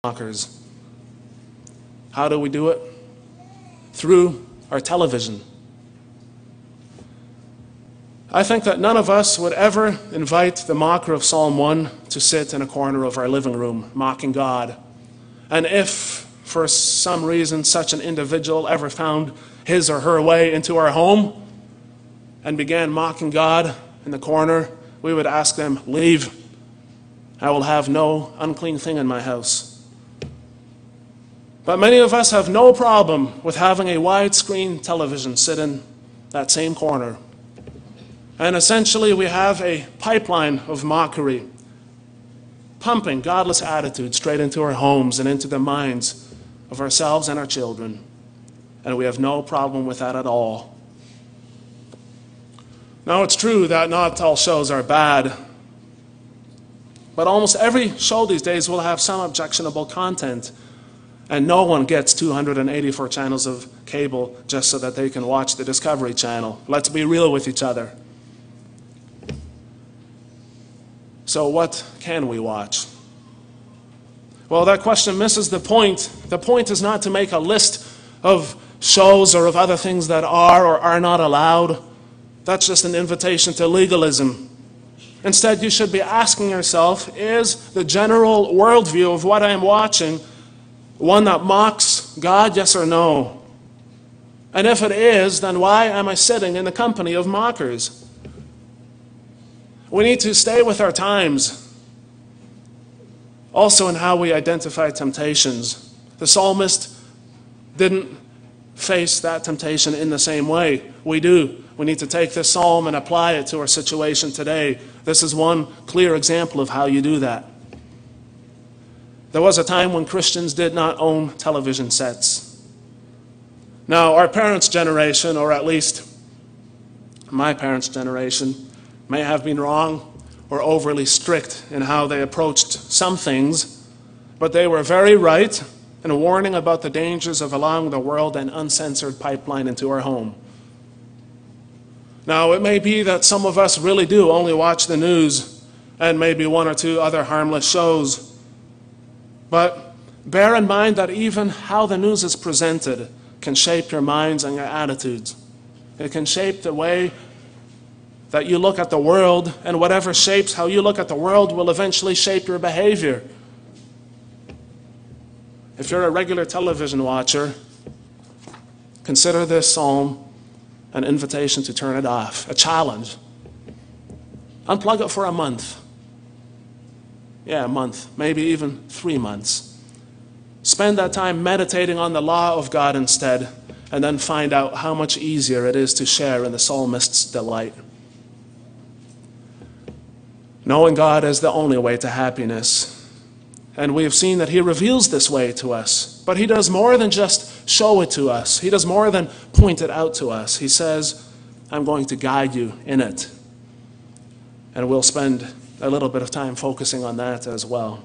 mockers. How do we do it? Through our television. I think that none of us would ever invite the mocker of Psalm 1 to sit in a corner of our living room mocking God. And if, for some reason, such an individual ever found his or her way into our home and began mocking God in the corner, we would ask them, "Leave. I will have no unclean thing in my house." But many of us have no problem with having a widescreen television sit in that same corner. And essentially we have a pipeline of mockery, pumping godless attitudes straight into our homes and into the minds of ourselves and our children. And we have no problem with that at all. Now, it's true that not all shows are bad, but almost every show these days will have some objectionable content. And no one gets 284 channels of cable just so that they can watch the Discovery Channel. Let's be real with each other. So what can we watch? Well, that question misses the point. The point is not to make a list of shows or of other things that are or are not allowed. That's just an invitation to legalism. Instead, you should be asking yourself, is the general worldview of what I am watching one that mocks God, yes or no? And if it is, then why am I sitting in the company of mockers? We need to stay with our times. Also in how we identify temptations. The psalmist didn't face that temptation in the same way. We do. We need to take this psalm and apply it to our situation today. This is one clear example of how you do that. There was a time when Christians did not own television sets. Now, our parents' generation, or at least my parents' generation, may have been wrong or overly strict in how they approached some things, but they were very right in warning about the dangers of allowing the world an uncensored pipeline into our home. Now, it may be that some of us really do only watch the news and maybe one or two other harmless shows, but bear in mind that even how the news is presented can shape your minds and your attitudes. It can shape the way that you look at the world, and whatever shapes how you look at the world will eventually shape your behavior. If you're a regular television watcher, consider this psalm an invitation to turn it off, a challenge. Unplug it for a month. Yeah, a month, maybe even 3 months. Spend that time meditating on the law of God instead, and then find out how much easier it is to share in the psalmist's delight. Knowing God is the only way to happiness. And we have seen that He reveals this way to us. But He does more than just show it to us. He does more than point it out to us. He says, I'm going to guide you in it. And we'll spend a little bit of time focusing on that as well.